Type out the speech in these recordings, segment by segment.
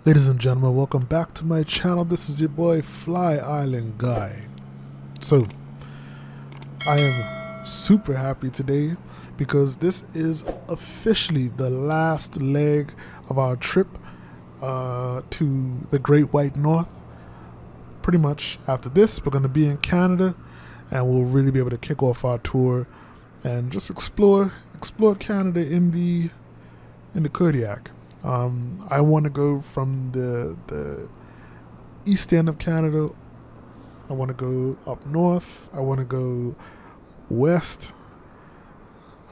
Ladies and gentlemen, welcome back to my channel. This is your boy FlyIsland guy. So I am super happy today because this is officially the last leg of our trip to the Great White North. Pretty much after this we're going to be in Canada and we'll really be able to kick off our tour and just explore Canada in the Kodiak. I want to go from the east end of Canada. I want to go up north. I want to go west.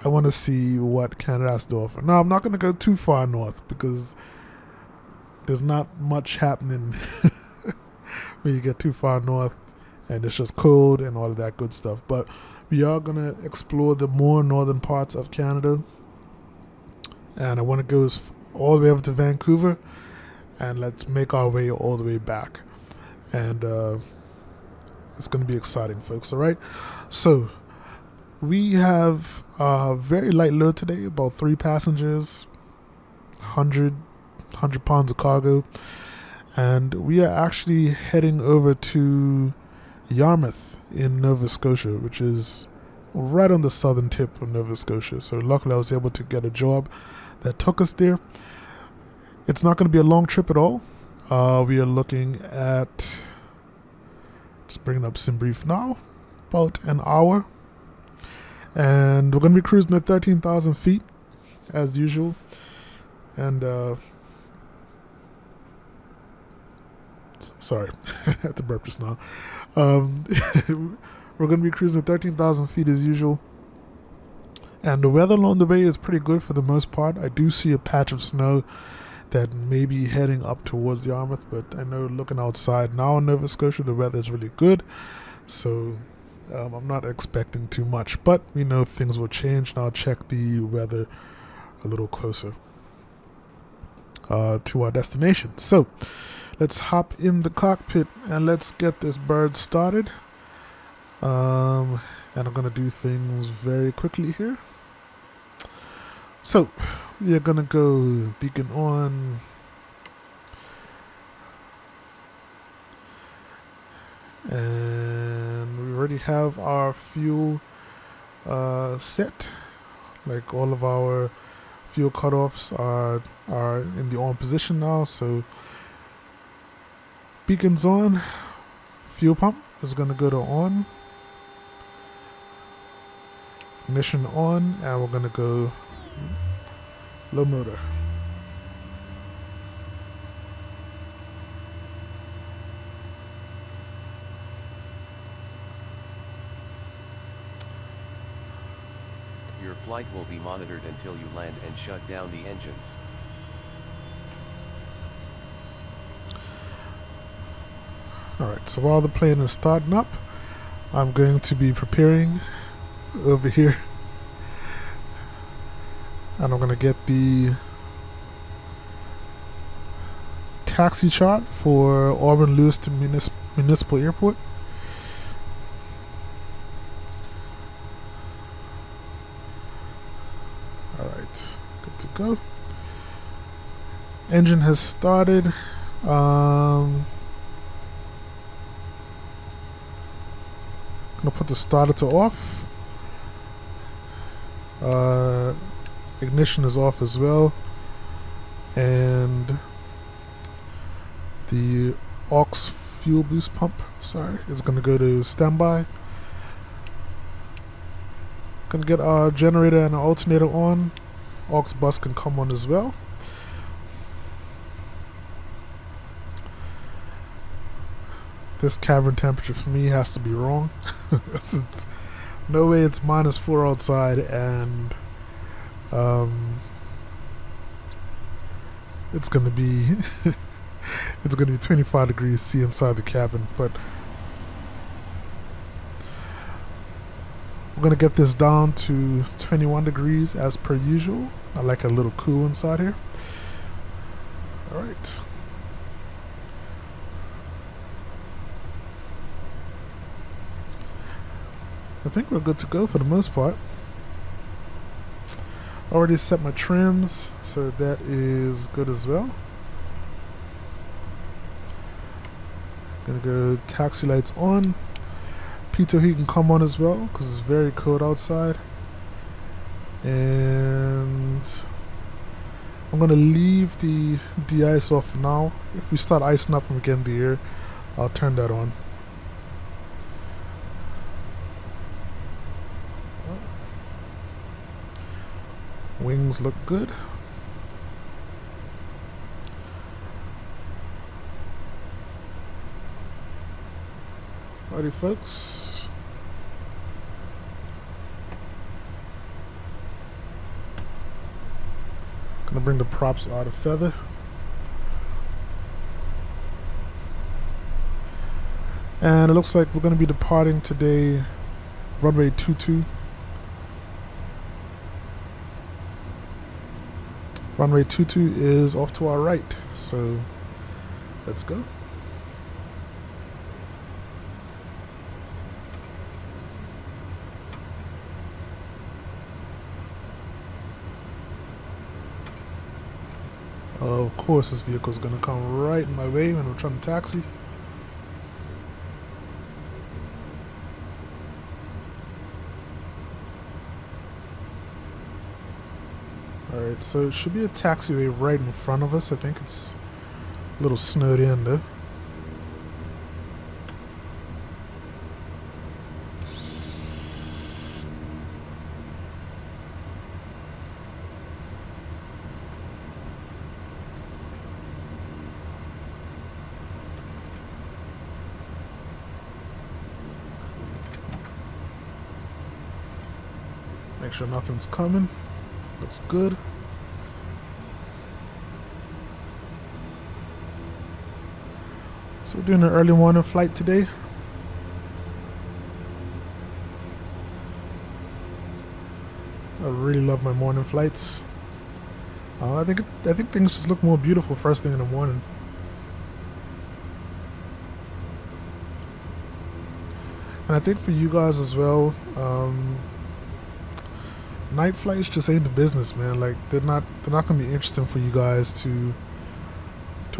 I want to see what Canada has to offer. Now, I'm not going to go too far north because there's not much happening when you get too far north and it's just cold and all of that good stuff. But we are going to explore the more northern parts of Canada. And I want to go all the way over to Vancouver, and let's make our way all the way back. And it's going to be exciting, folks. All right. So we have a very light load today, about 3 passengers, 100 pounds of cargo, and we are actually heading over to Yarmouth in Nova Scotia, which is right on the southern tip of Nova Scotia. So luckily I was able to get a job that took us there. It's not going to be a long trip at all. We are looking at, just bringing up SimBrief now, about an hour. And we're going to be cruising at 13,000 feet as usual. And, sorry, I had to burp just now. We're going to be cruising at 13,000 feet as usual. And the weather along the way is pretty good for the most part. I do see a patch of snow that may be heading up towards Yarmouth, but I know looking outside now in Nova Scotia, the weather is really good. So I'm not expecting too much, but we know things will change. And I'll check the weather a little closer to our destination. So let's hop in the cockpit and let's get this bird started. And I'm going to do things very quickly here. So we are going to go beacon on. And we already have our fuel set. Like all of our fuel cutoffs are in the on position now. So beacons on. Fuel pump is going to go to on. Ignition on, and we're going to go low motor. Your flight will be monitored until you land and shut down the engines. Alright, so while the plane is starting up, I'm going to be preparing over here, and I'm going to get the taxi chart for Auburn Lewiston Municipal Airport. Alright, good to go. Engine has started. I'm going to put the starter to off. Ignition is off as well, and the aux fuel boost pump, is going to go to standby. Going to get our generator and our alternator on. Aux bus can come on as well. This cabin temperature for me has to be wrong. No way it's -4 outside, and it's gonna be 25 degrees C inside the cabin. But we're gonna get this down to 21 degrees as per usual. I like a little cool inside here. All right. I think we're good to go for the most part. Already set my trims, so that is good as well. Gonna go taxi lights on. Pitot heat can come on as well because it's very cold outside. And I'm gonna leave the de-ice off now. If we start icing up and we get in the air, I'll turn that on. Wings look good. Alrighty, folks. Gonna bring the props out of feather. And it looks like we're gonna be departing today, runway 22. Runway 22 is off to our right, so let's go. Of course, this vehicle is going to come right in my way when we're trying to taxi. Alright, so it should be a taxiway right in front of us. I think it's a little snowed in though. Make sure nothing's coming. Looks good. So we're doing an early morning flight today. I really love my morning flights. I think things just look more beautiful first thing in the morning. And I think for you guys as well, night flights just ain't the business, man. Like they're not gonna be interesting for you guys to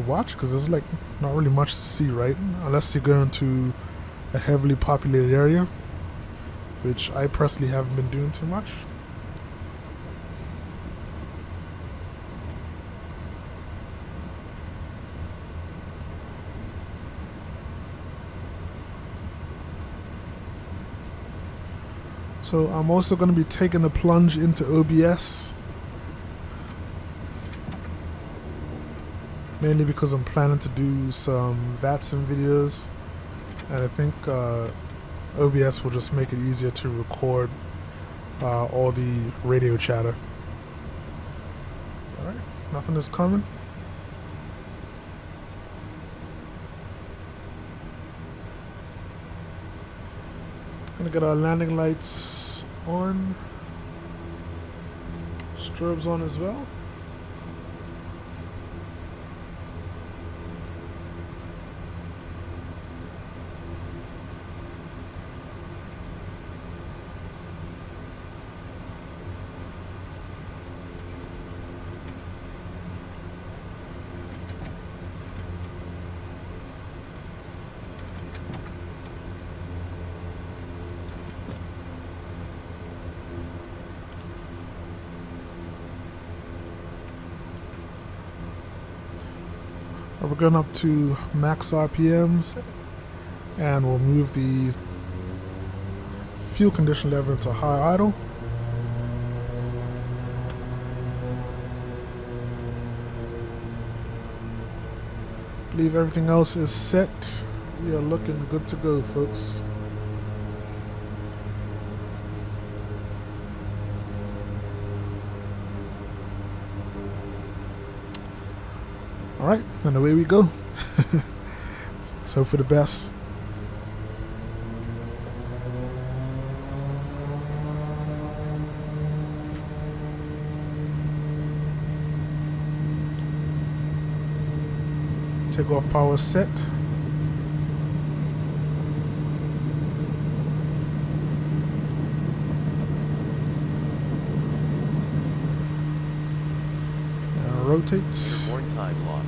watch because there's like not really much to see, right? Unless you're going to a heavily populated area, which I personally haven't been doing too much. So I'm also going to be taking a plunge into OBS, mainly because I'm planning to do some VATSIM videos, and I think OBS will just make it easier to record all the radio chatter. Alright, nothing is coming. Gonna get our landing lights on, strobes on as well. We're going up to max RPMs, and we'll move the fuel condition level into high idle. Believe everything else is set. We are looking good to go, folks. Alright, and away we go. Let's hope for the best. Takeoff power set. And rotate. Airborne time lock.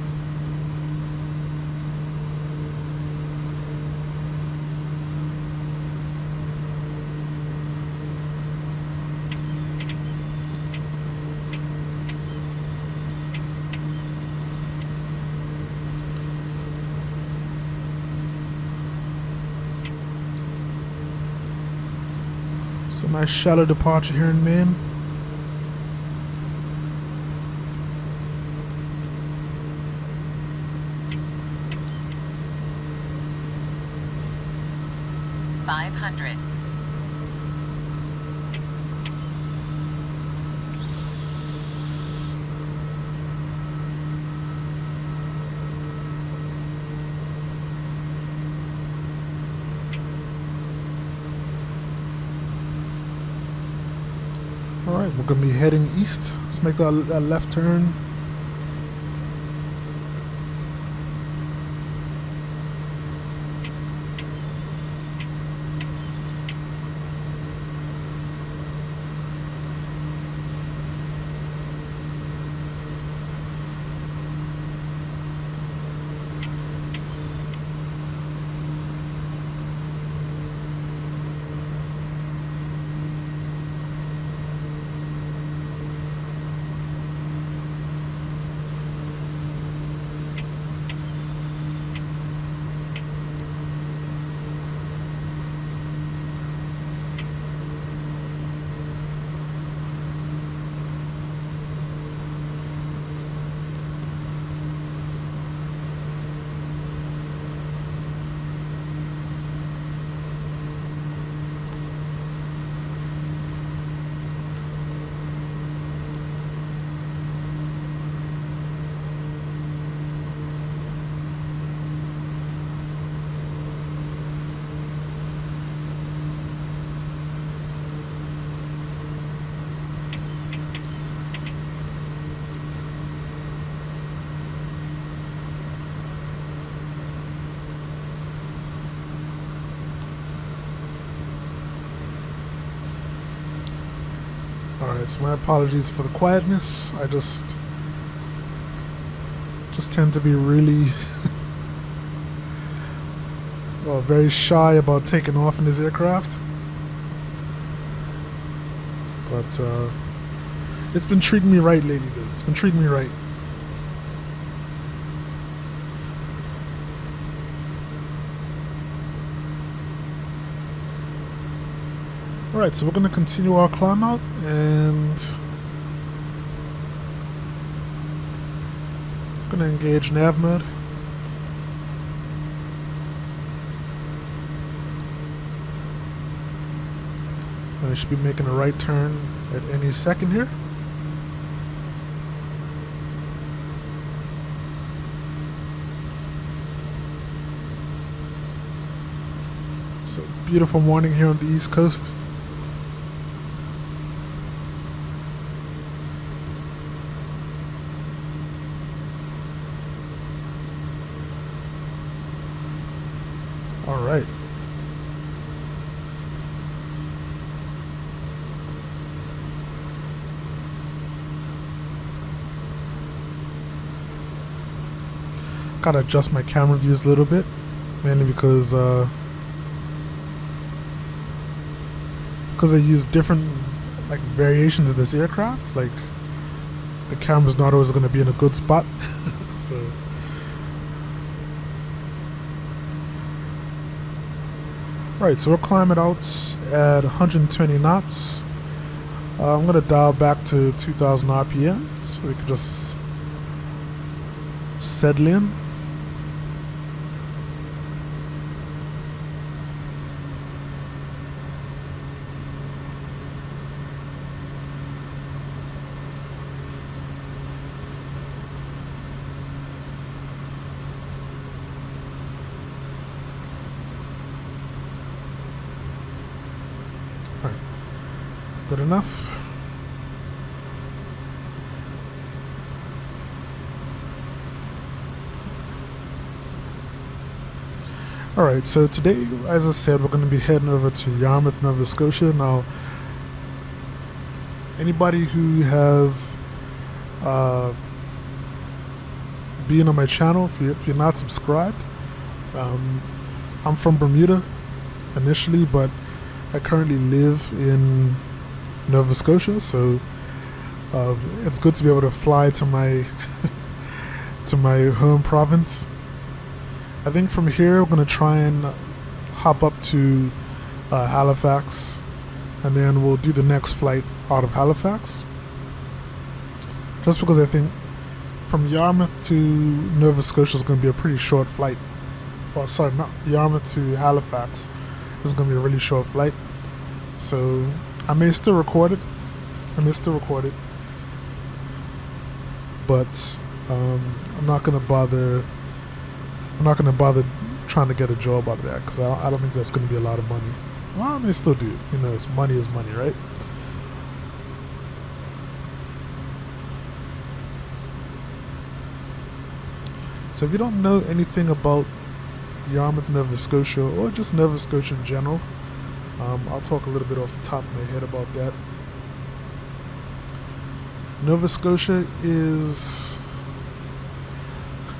So nice shallow departure here in Maine. Alright, we're going to be heading east. Let's make that left turn. Alright, so my apologies for the quietness. I just tend to be really well, very shy about taking off in this aircraft. But it's been treating me right lately, though. It's been treating me right. Alright, so we're going to continue our climb out and going to engage nav mode. And I should be making a right turn at any second here. So beautiful morning here on the East Coast. All right. Gotta adjust my camera views a little bit, mainly because I use different like variations of this aircraft. Like the camera's not always going to be in a good spot, so. Right, so we're climbing out at 120 knots. I'm going to dial back to 2000 RPM so we can just settle in. Good enough. Alright, so today, as I said, we're going to be heading over to Yarmouth, Nova Scotia. Now, anybody who has been on my channel, if you're not subscribed, I'm from Bermuda initially, but I currently live in Nova Scotia, so it's good to be able to fly to my to my home province. I think from here we're going to try and hop up to Halifax and then we'll do the next flight out of Halifax. Just because I think from Yarmouth to Nova Scotia is going to be a pretty short flight. Well, sorry, not Yarmouth to Halifax is going to be a really short flight. So I may still record it. But I'm not going to bother trying to get a job out of that, because I don't think that's going to be a lot of money. Well, I may still do it. You know, money is money, right? So if you don't know anything about Yarmouth, Nova Scotia, or just Nova Scotia in general, I'll talk a little bit off the top of my head about that. Nova Scotia is,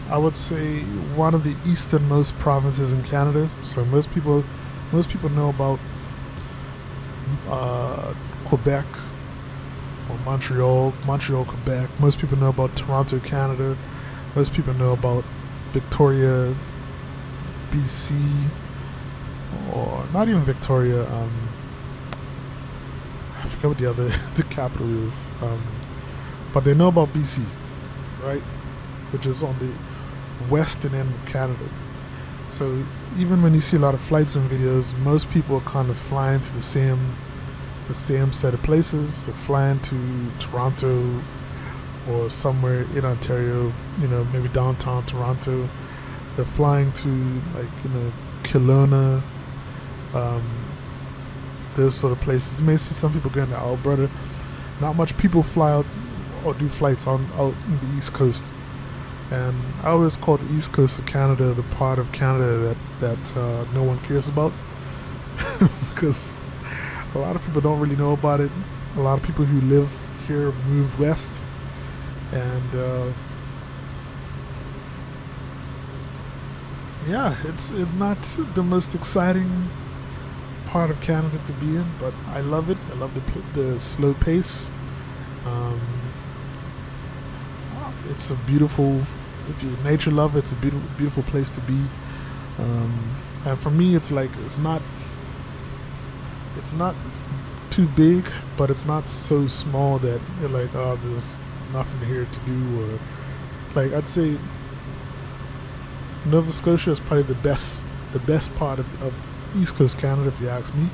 I would say, one of the easternmost provinces in Canada. So most people know about Quebec or Montreal, Quebec. Most people know about Toronto, Canada. Most people know about Victoria, BC, or not even Victoria. I forget what the capital is, but they know about BC, right? Which is on the western end of Canada. So even when you see a lot of flights and videos, most people are kind of flying to the same set of places. They're flying to Toronto or somewhere in Ontario, you know, maybe downtown Toronto. They're flying to, like, you know, Kelowna, those sort of places. You may see some people going to Alberta. Not much people fly out or do flights out in the East Coast. And I always call the East Coast of Canada the part of Canada that no one cares about, because a lot of people don't really know about it. A lot of people who live here move west, and yeah, it's not the most exciting part of Canada to be in, but I love it. I love the slow pace. It's a beautiful, if you're a nature lover, it's a beautiful place to be. And for me, it's like, it's not too big, but it's not so small that you're like, oh, there's nothing here to do. Or, like, I'd say Nova Scotia is probably the best part of East Coast Canada, if you ask me.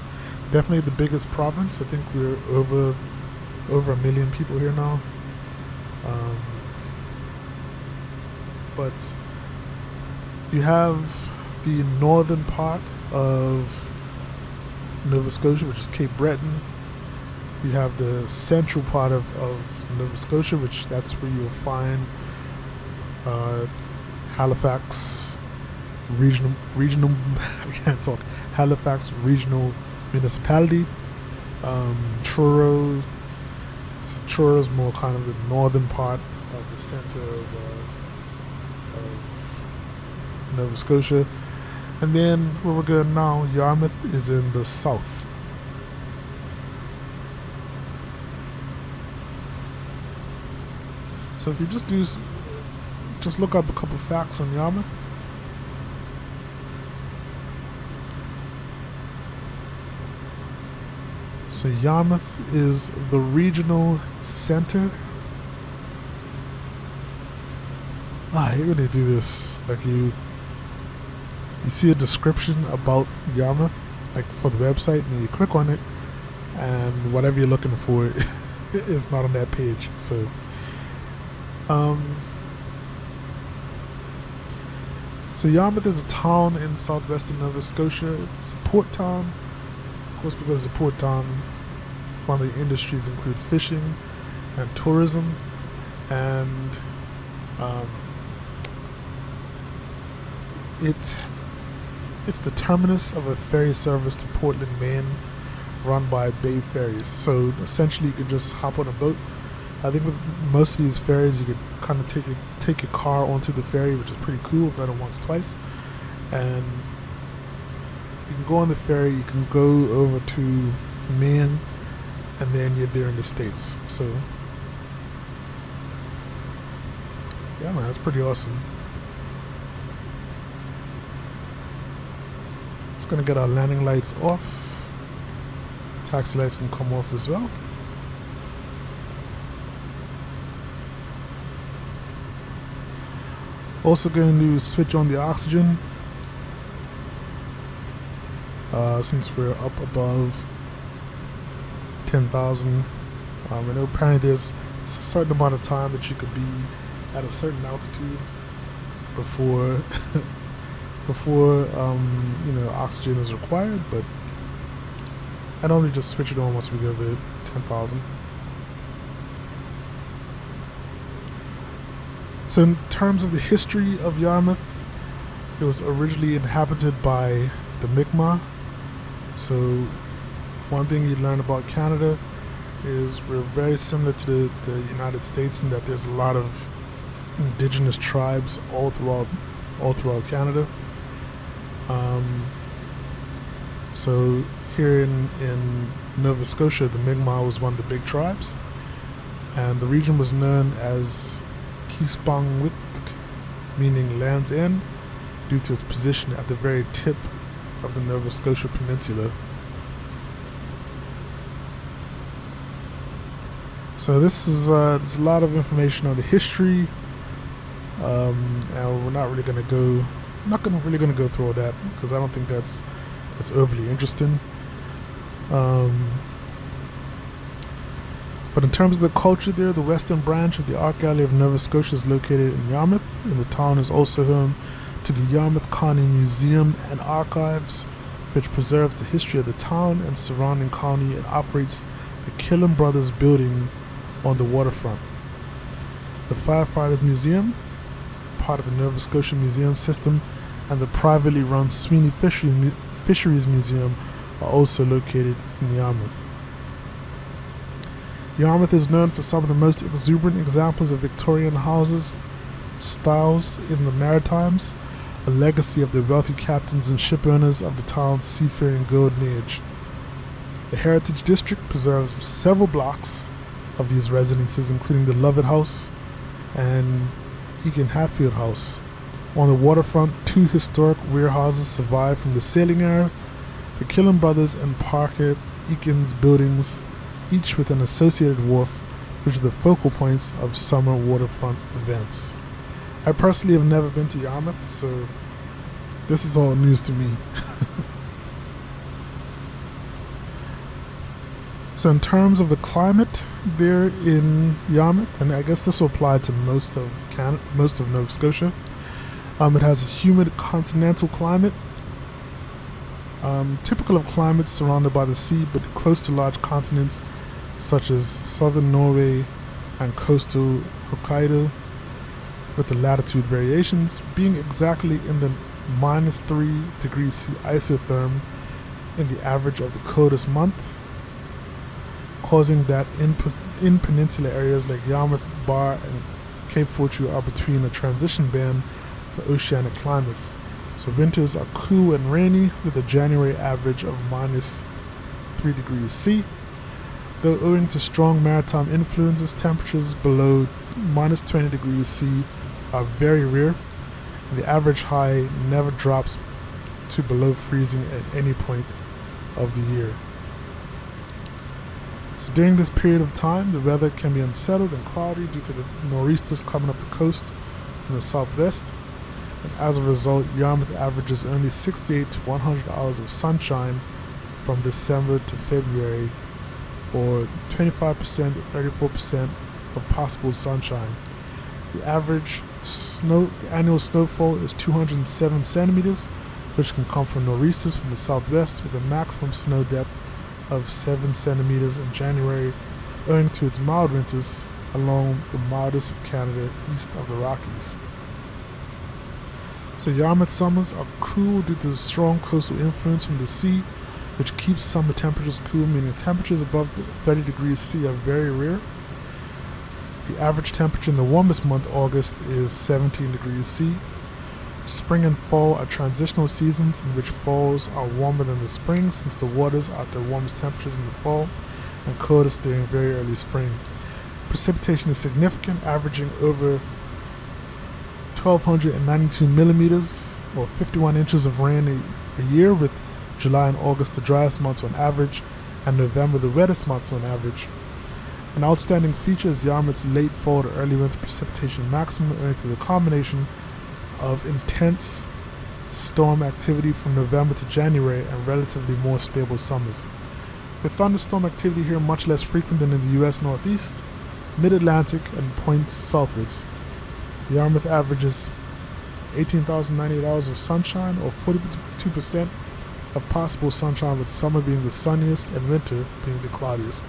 Definitely the biggest province. I think we're over 1 million people here now. But you have the northern part of Nova Scotia, which is Cape Breton. You have the central part of Nova Scotia, which that's where you will find Halifax regional I can't talk. Halifax Regional Municipality. Truro. So Truro is more kind of the northern part of the center of Nova Scotia. And then where we're going now, Yarmouth is in the south. So if you just look up a couple facts on Yarmouth. So Yarmouth is the regional center. I hate when they do this. Like you see a description about Yarmouth, like for the website, and you click on it, and whatever you're looking for is not on that page. So, so Yarmouth is a town in southwestern Nova Scotia. It's a port town. Of course, because it's a port town, one of the industries include fishing and tourism, and it's the terminus of a ferry service to Portland, Maine, run by Bay Ferries. So essentially, you can just hop on a boat. I think with most of these ferries, you could kind of take your car onto the ferry, which is pretty cool. I've done it once, twice, and you can go on the ferry. You can go over to Maine, and then you're there in the States. So yeah, man, that's pretty awesome. Gonna get our landing lights off, Taxi lights can come off as well. Also going to switch on the oxygen since we're up above 10,000. I know apparently there's a certain amount of time that you could be at a certain altitude before oxygen is required, but I normally just switch it on once we go over 10,000. So in terms of the history of Yarmouth, it was originally inhabited by the Mi'kmaq. So one thing you learn about Canada is we're very similar to the United States in that there's a lot of indigenous tribes all throughout Canada. So here in Nova Scotia, the Mi'kmaq was one of the big tribes, and the region was known as Kispangwitk, meaning land's end, due to its position at the very tip of the Nova Scotia Peninsula. So this is there's a lot of information on the history, and we're not really going to go. I'm not really going to go through all that because I don't think that's overly interesting. But in terms of the culture there, the western branch of the Art Gallery of Nova Scotia is located in Yarmouth, and the town is also home to the Yarmouth County Museum and Archives, which preserves the history of the town and surrounding county and operates the Killen Brothers building on the waterfront. The Firefighters Museum, part of the Nova Scotia Museum System, and the privately run Sweeney Fisheries Museum are also located in Yarmouth. Yarmouth is known for some of the most exuberant examples of Victorian houses styles in the Maritimes, a legacy of the wealthy captains and ship owners of the town's seafaring golden age. The Heritage District preserves several blocks of these residences, including the Lovett House and Egan Hatfield House. On the waterfront, two historic warehouses survive from the sailing era, the Killen Brothers and Parker Eakins buildings, each with an associated wharf, which are the focal points of summer waterfront events. I personally have never been to Yarmouth, so this is all news to me. So in terms of the climate there in Yarmouth, and I guess this will apply to most of Nova Scotia, it has a humid continental climate, typical of climates surrounded by the sea but close to large continents such as southern Norway and coastal Hokkaido, with the latitude variations being exactly in the -3 degrees C isotherm in the average of the coldest month, causing that in peninsula areas like Yarmouth, Bar, and Cape Fortune are between a transition band for oceanic climates. So winters are cool and rainy with a January average of -3 degrees C. Though owing to strong maritime influences, temperatures below -20 degrees C are very rare, and the average high never drops to below freezing at any point of the year. So during this period of time, the weather can be unsettled and cloudy due to the nor'easters coming up the coast from the southwest, and as a result, Yarmouth averages only 68 to 100 hours of sunshine from December to February, or 25% to 34% of possible sunshine. The average annual snowfall is 207 centimeters, which can come from nor'easters from the southwest with a maximum snow depth of 7 centimeters in January, owing to its mild winters along the mildest of Canada east of the Rockies. So Yarmouth summers are cool due to the strong coastal influence from the sea, which keeps summer temperatures cool, meaning temperatures above 30 degrees C are very rare. The average temperature in the warmest month, August, is 17 degrees C. Spring and fall are transitional seasons in which falls are warmer than the spring, since the waters are at their warmest temperatures in the fall and coldest during very early spring. Precipitation is significant, averaging over 1,292 millimeters, or 51 inches of rain a year, with July and August the driest months on average, and November the wettest months on average. An outstanding feature is Yarmouth's late fall to early winter precipitation maximum owing to the combination of intense storm activity from November to January and relatively more stable summers. With thunderstorm activity here much less frequent than in the US Northeast, Mid-Atlantic and points southwards. Yarmouth averages 18,098 hours of sunshine, or 42% of possible sunshine, with summer being the sunniest and winter being the cloudiest.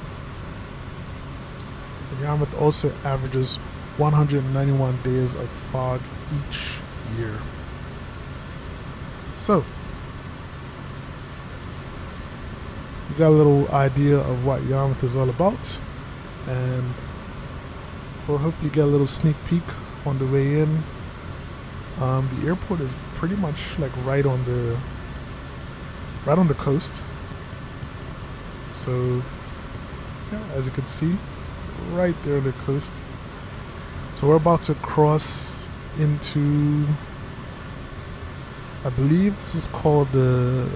And Yarmouth also averages 191 days of fog each year. So, you got a little idea of what Yarmouth is all about, and we'll hopefully get a little sneak peek on the way in. The airport is pretty much like right on the coast. So yeah, as you can see, right there on the coast. So we're about to cross into, I believe this is called the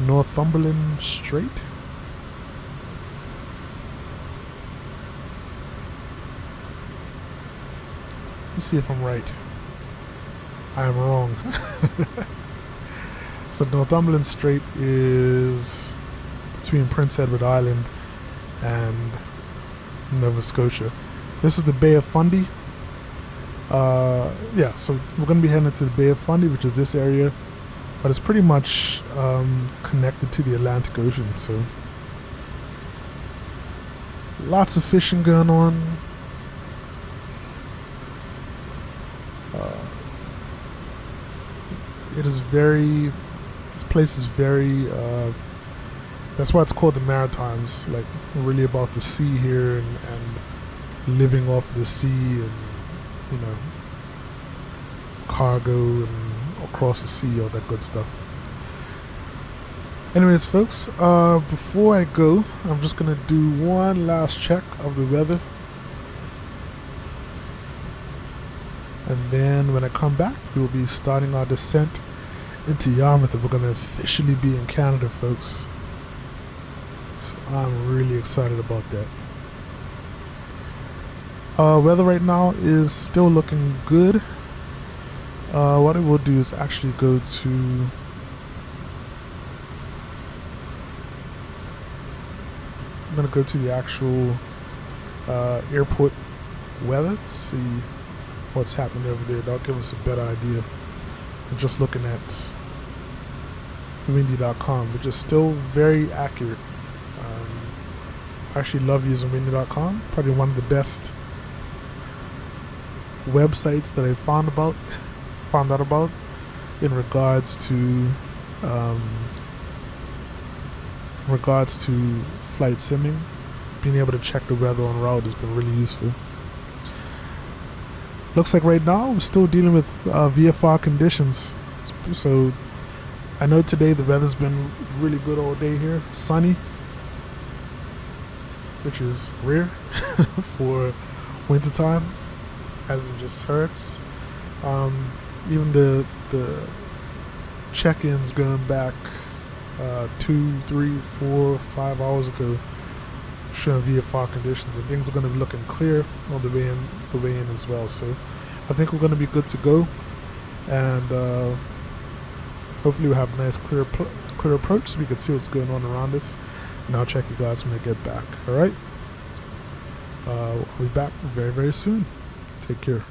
Northumberland Strait. Let's see if I'm right. I am wrong. So Northumberland Strait is between Prince Edward Island and Nova Scotia. This is the Bay of Fundy. Yeah, so we're going to be heading to the Bay of Fundy, which is this area, but it's pretty much connected to the Atlantic Ocean. So lots of fishing going on. This place is very, that's why it's called the Maritimes, like really about the sea here and living off the sea and, you know, cargo and across the sea, all that good stuff. Anyways, folks, before I go, I'm just going to do one last check of the weather. And then when I come back, we will be starting our descent into Yarmouth, and we're going to officially be in Canada, folks. So I'm really excited about that. Weather right now is still looking good. What I will do is actually go to I'm going to go to the actual airport weather to see what's happening over there. That'll give us a better idea than just looking at windy.com, which is still very accurate. I actually love using windy.com. Probably one of the best websites that I found out about in regards to flight simming. Being able to check the weather on route has been really useful. Looks like right now we're still dealing with VFR conditions. So I know today the weather's been really good all day here. Sunny, which is rare for wintertime, as we just heard. Even the check-ins going back 2, 3, 4, 5 hours ago showing VFR conditions, and things are going to be looking clear on the way in as well. So I think we're going to be good to go, and hopefully we'll have a nice clear approach so we can see what's going on around us, and I'll check you guys when I get back. Alright, we'll be back very, very soon. Take care.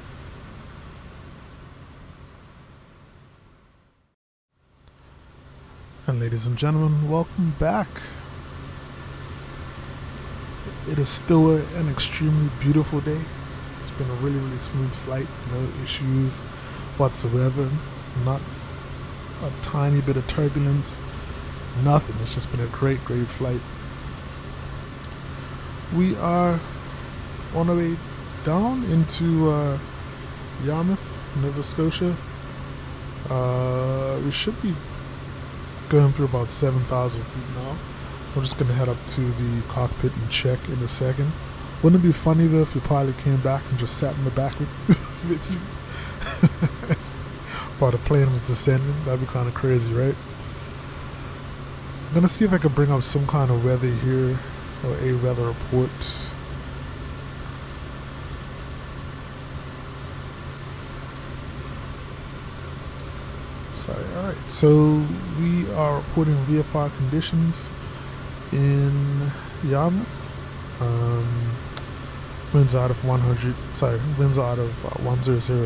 And ladies and gentlemen, welcome back. It is still an extremely beautiful day. It's been a really, really smooth flight. No issues whatsoever. Not a tiny bit of turbulence. Nothing. It's just been a great, great flight. We are on our way down into Yarmouth, Nova Scotia. We should be going through about 7,000 feet now. I'm just going to head up to the cockpit and check in a second. Wouldn't it be funny though if your pilot came back and just sat in the back with you while the plane was descending? That'd be kind of crazy, right? I'm gonna see if I can bring up some kind of weather here, or a weather report. Sorry, alright, so we are reporting VFR conditions in Yarmouth. Winds out of 100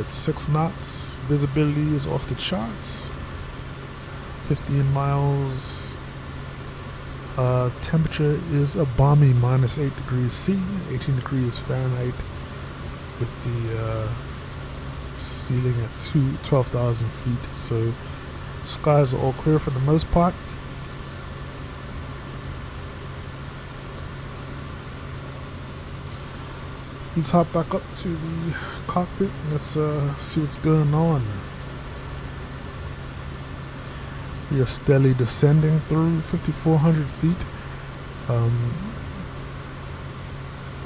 at 6 knots. Visibility is off the charts. 15 miles. Temperature is a balmy -8 degrees C, 18 degrees Fahrenheit, with the ceiling at 12,000 feet. So skies are all clear for the most part. Let's hop back up to the cockpit and let's see what's going on. We are steadily descending through 5,400 feet.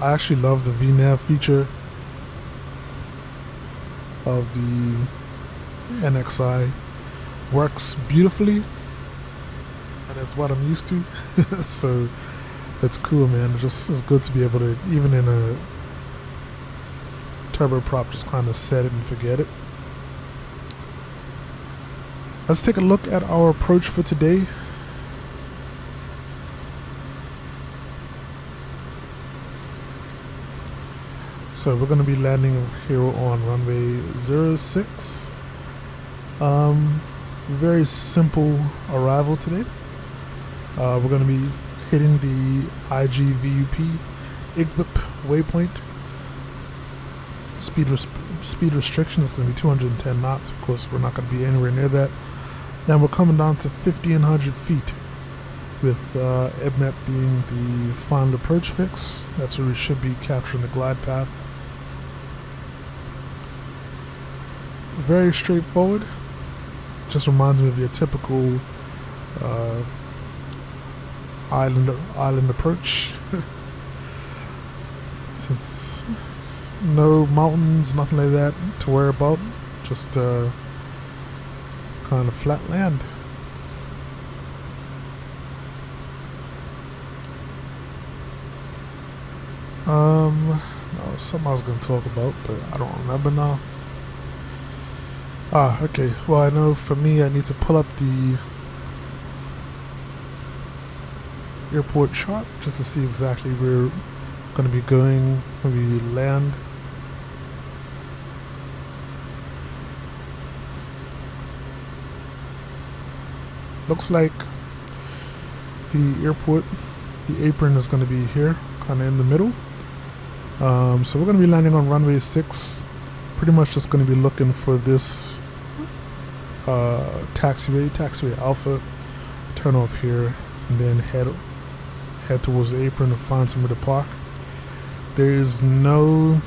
I actually love the VNAV feature of the NXI. Works beautifully, and it's what I'm used to. So it's cool, man. It's good to be able to, even in a turboprop, just kind of set it and forget it. Let's take a look at our approach for today. So we're going to be landing here on runway 06. Very simple arrival today. We're going to be hitting the IGVUP IGVIP waypoint. Speed restriction is going to be 210 knots. Of course, we're not going to be anywhere near that. Then we're coming down to 1,500 feet, with EBMET being the final approach fix. That's where we should be capturing the glide path. Very straightforward. Just reminds me of your typical island approach. Since no mountains, nothing like that to worry about, just kind of flat land. No, something I was going to talk about, but I don't remember now. Okay, well, I know for me I need to pull up the airport chart just to see exactly where we're going to be going when we land. Looks like the airport, the apron is going to be here, kind of in the middle. So we're going to be landing on runway 6. Pretty much just going to be looking for this taxiway Alpha, turn off here, and then head towards the apron to find somewhere to park. There is no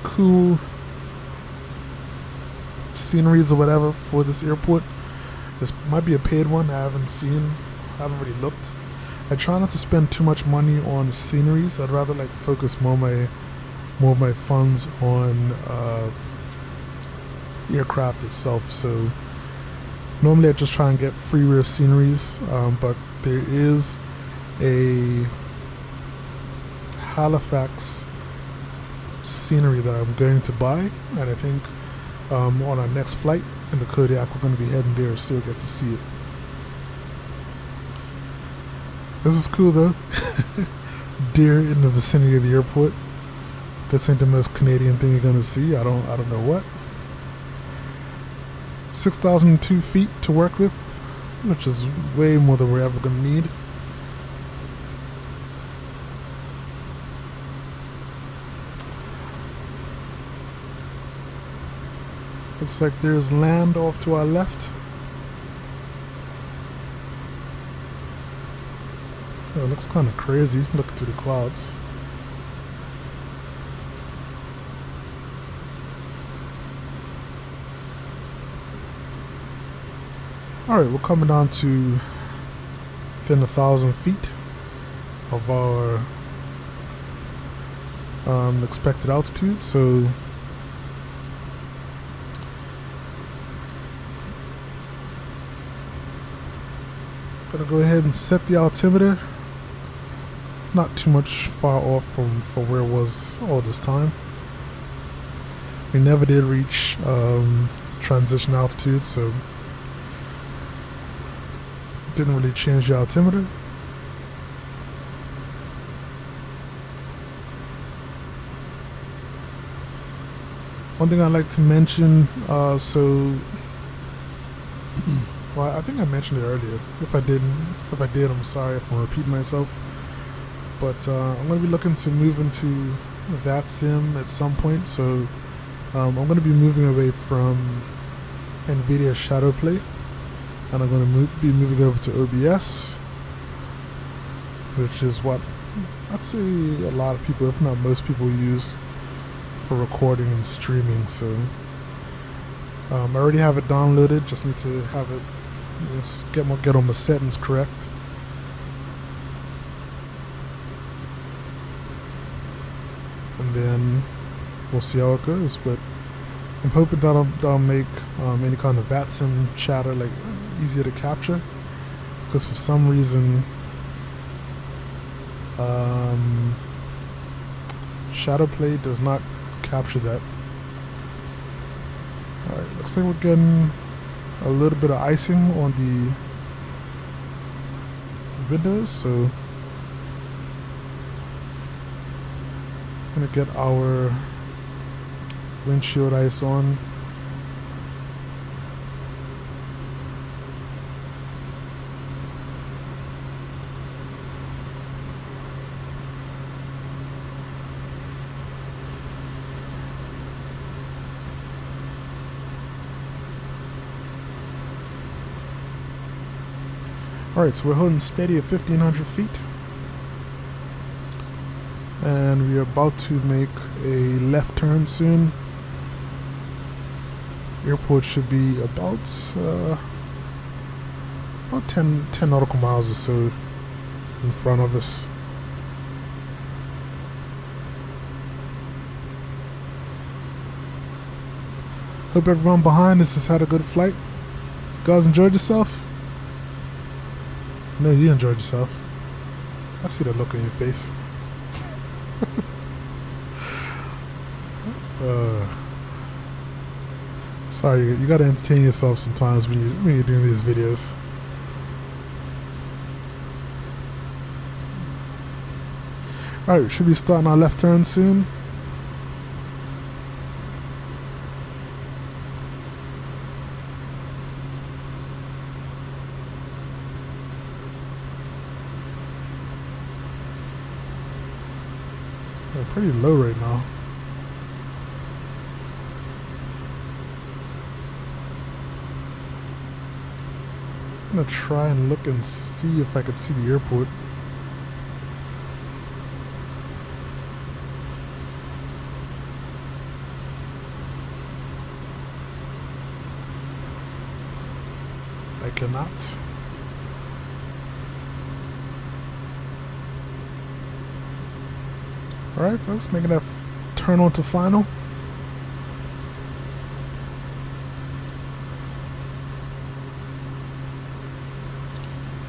cool sceneries or whatever for this airport. This might be a paid one. I haven't really looked. I try not to spend too much money on sceneries. I'd rather like focus more of my funds on aircraft itself. So normally I just try and get free rear sceneries, but there is a Halifax scenery that I'm going to buy, and I think on our next flight in the Kodiak we're going to be heading there, so we'll get to see it. This is cool though. Deer in the vicinity of the airport. This ain't the most Canadian thing you're gonna see. I don't know what. 6,002 feet to work with, which is way more than we're ever gonna need. Looks like there's land off to our left. Oh, it looks kind of crazy looking through the clouds. Alright, we're coming down to within 1,000 feet of our expected altitude, so Gonna go ahead and set the altimeter. Not too much far off from where it was all this time. We never did reach transition altitude, so didn't really change the altimeter. One thing I'd like to mention, well, I think I mentioned it earlier. If I did, I'm sorry if I'm repeating myself. But I'm going to be looking to move into VATSIM at some point, so I'm going to be moving away from NVIDIA Shadowplay, and I'm going to be moving over to OBS, which is what I'd say a lot of people, if not most people, use for recording and streaming. So I already have it downloaded, just need to have it, get all my settings correct. And then we'll see how it goes, but I'm hoping that'll make any kind of VATSIM chatter like easier to capture, because for some reason Shadowplay does not capture that. Alright, looks like we're getting a little bit of icing on the windows, so I'm gonna get our windshield ice on. Alright, so we're holding steady at 1,500 feet. And we are about to make a left turn soon. Airport should be about 10 nautical miles or so in front of us. Hope everyone behind us has had a good flight. You guys enjoyed yourself? I know you enjoyed yourself. I see the look on your face. Sorry, you gotta entertain yourself sometimes when you're doing these videos. Alright, should be starting our left turn soon. We're pretty low right now. I'm gonna try and look and see if I could see the airport. I cannot. Alright folks, making that turn on to final.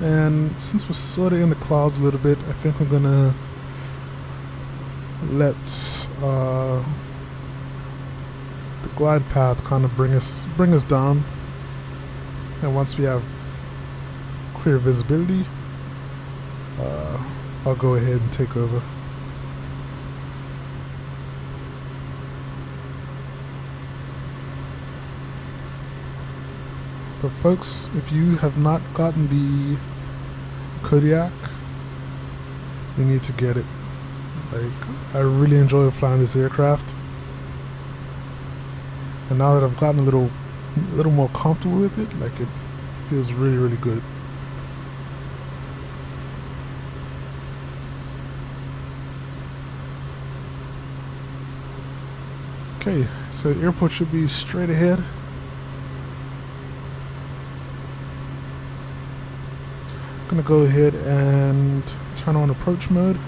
And since we're sort of in the clouds a little bit, I think we're gonna let the glide path kind of bring us down. And once we have clear visibility, I'll go ahead and take over. But folks, if you have not gotten the Kodiak, you need to get it. Like, I really enjoy flying this aircraft, and now that I've gotten a little more comfortable with it, like, it feels really, really good. Okay, so the airport should be straight ahead. Gonna go ahead and turn on approach mode.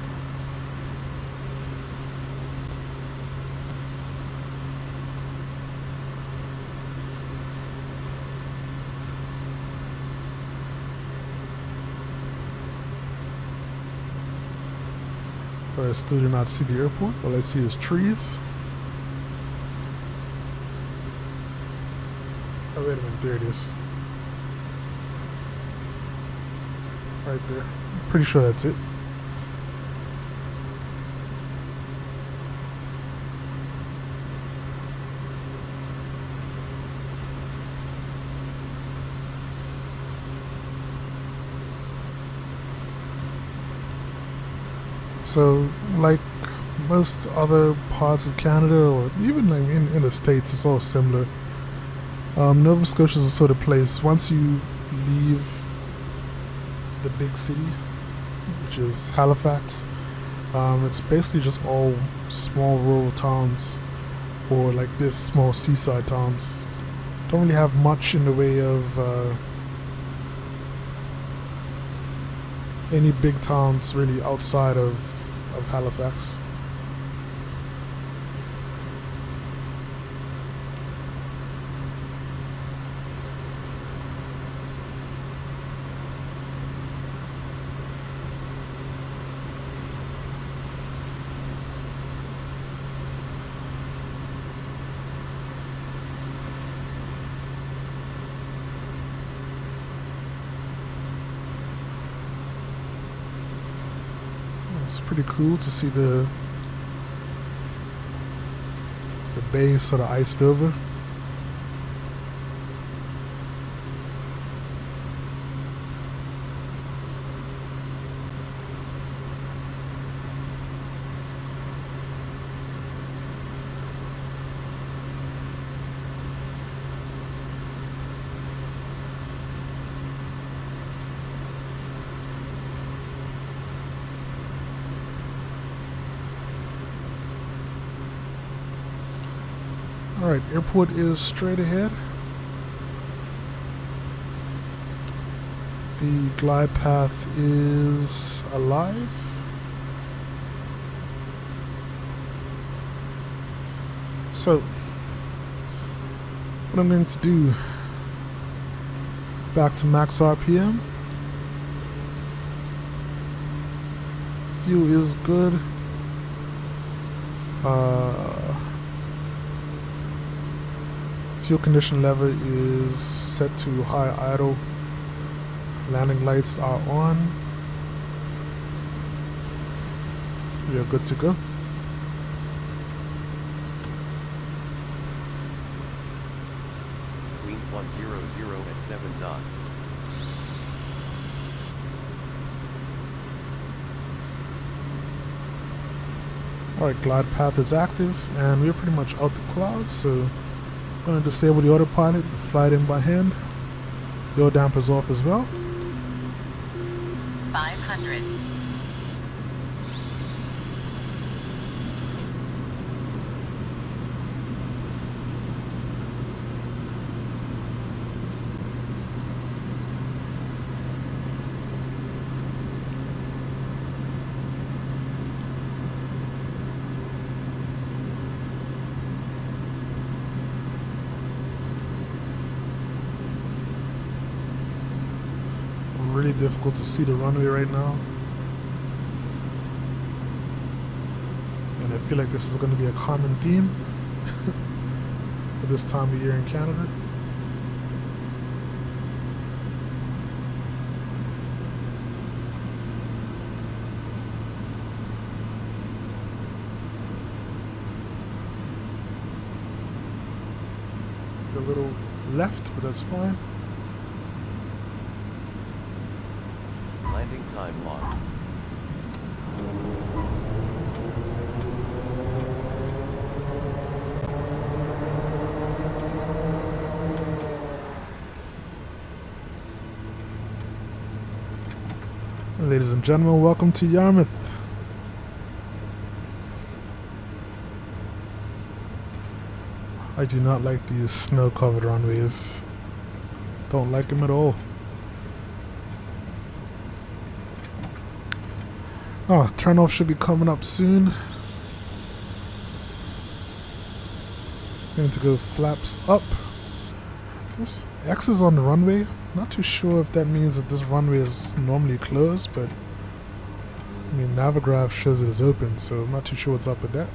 but I still do not see the airport. All I see is trees. Oh, wait a minute, there it is. Right there. I'm pretty sure that's it. So, like most other parts of Canada, or even like in the States, it's all similar. Nova Scotia is a sort of place, once you leave the big city, which is Halifax, it's basically just all small rural towns, or like this, small seaside towns. Don't really have much in the way of any big towns really outside of Halifax. It's pretty cool to see the bay sort of iced over. Alright, airport is straight ahead. The glide path is alive. So, what I'm going to do, back to max RPM. Fuel is good. Fuel condition lever is set to high idle. Landing lights are on. We are good to go. Wind 100 at 7 knots. Alright, glide path is active and we're pretty much out the clouds, so I'm going to disable the autopilot and fly it in by hand. Yaw dampers off as well. 500. Really difficult to see the runway right now, and I feel like this is going to be a common theme for this time of year in Canada. A little left, but that's fine. Landing time locked. Ladies and gentlemen, welcome to Yarmouth. I do not like these snow-covered runways. Don't like them at all. Oh, turnoff should be coming up soon. Going to go flaps up. This X is on the runway. Not too sure if that means that this runway is normally closed, but I mean, Navigraph shows it as open, so I'm not too sure what's up with that.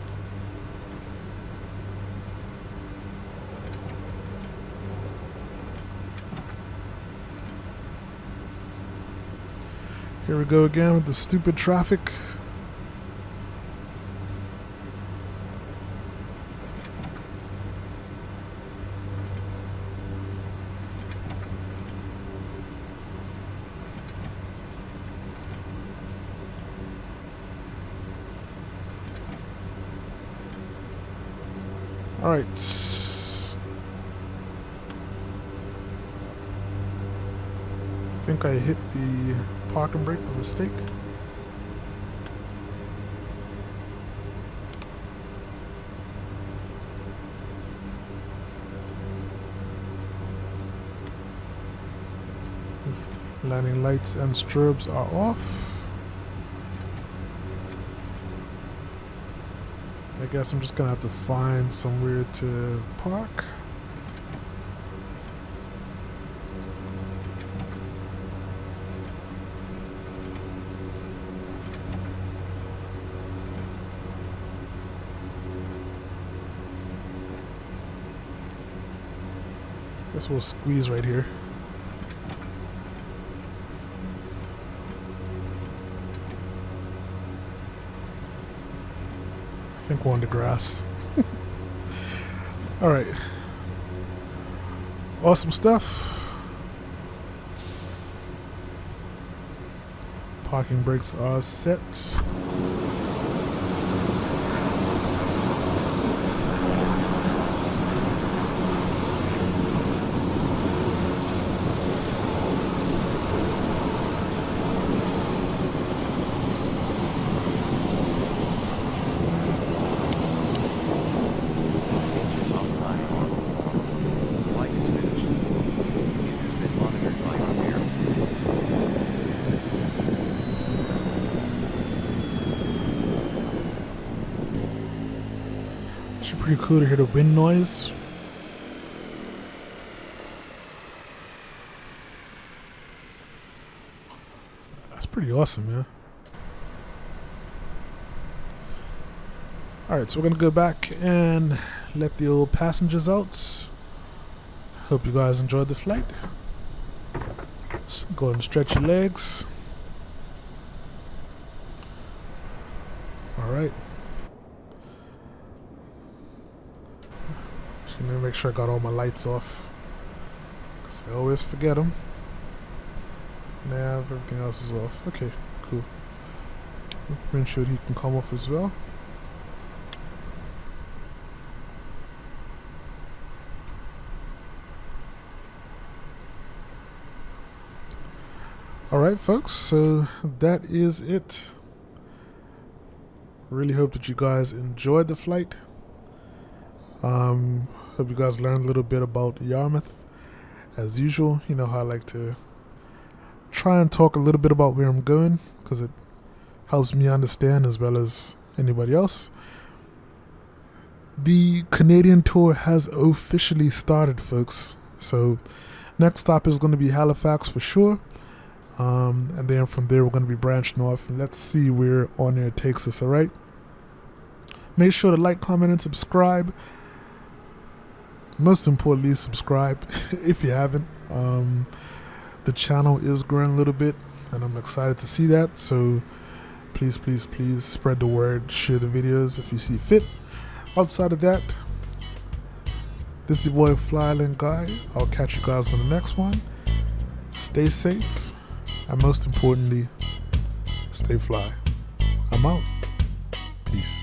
Here we go again with the stupid traffic. All right. I think I hit the parking brake by mistake. Landing lights and strobes are off. I guess I'm just gonna have to find somewhere to park. Guess we'll squeeze right here. I think we're on the grass. Alright. Awesome stuff. Parking brakes are set. Actually pretty cool to hear the wind noise. That's pretty awesome, man. Alright, so we're gonna go back and let the old passengers out. Hope you guys enjoyed the flight. So go ahead and stretch your legs. Alright. Let me make sure I got all my lights off, because I always forget them. Nav, everything else is off. Okay, cool. Windshield heat can come off as well. Alright folks, so that is it. Really hope that you guys enjoyed the flight. Hope you guys learned a little bit about Yarmouth. As usual, you know how I like to try and talk a little bit about where I'm going, because it helps me understand as well as anybody else. The Canadian tour has officially started, folks. So next stop is going to be Halifax for sure. And then from there we're going to be branched north, and let's see where on air takes us. Alright, make sure to like, comment, and subscribe. Most importantly, subscribe if you haven't. The channel is growing a little bit, and I'm excited to see that. So please, please, please spread the word, share the videos if you see fit. Outside of that, this is your boy FlyIsland Guy. I'll catch you guys on the next one. Stay safe, and most importantly, stay fly. I'm out. Peace.